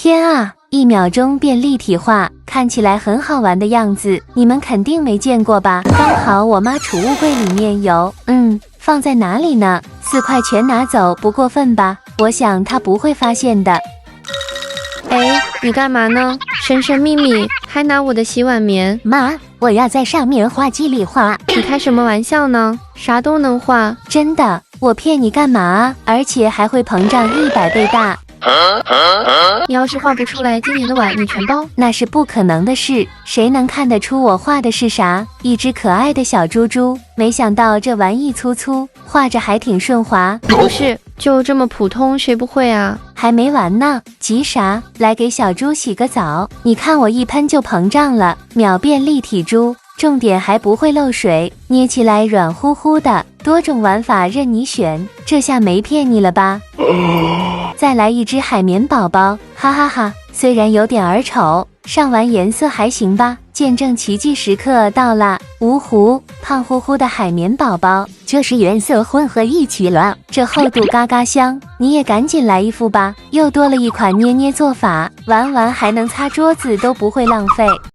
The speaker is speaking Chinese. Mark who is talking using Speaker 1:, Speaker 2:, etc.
Speaker 1: 天啊！1秒钟变立体化，看起来很好玩的样子，你们肯定没见过吧？刚好我妈储物柜里面有，放在哪里呢？4块全拿走，不过分吧？我想她不会发现的。
Speaker 2: 哎，你干嘛呢？神神秘秘，还拿我的洗碗棉。
Speaker 1: 妈，我要在上面画肌理画。
Speaker 2: 你开什么玩笑呢？啥都能画？
Speaker 1: 真的，我骗你干嘛啊？而且还会膨胀100倍大。
Speaker 2: 你要是画不出来，今年的碗你全包。
Speaker 1: 那是不可能的事，谁能看得出我画的是啥？一只可爱的小猪猪，没想到这玩意粗粗，画着还挺顺滑。
Speaker 2: 不是，就这么普通，谁不会啊？
Speaker 1: 还没完呢，急啥？来给小猪洗个澡，你看我一喷就膨胀了，秒变立体猪。重点还不会漏水，捏起来软乎乎的，多种玩法任你选，这下没骗你了吧？再来一只海绵宝宝，哈哈哈！虽然有点儿丑，上完颜色还行吧。见证奇迹时刻到啦！芜湖胖乎乎的海绵宝宝，这是原色混合一起了，这厚度嘎嘎香，你也赶紧来一副吧！又多了一款捏捏做法，玩完还能擦桌子，都不会浪费。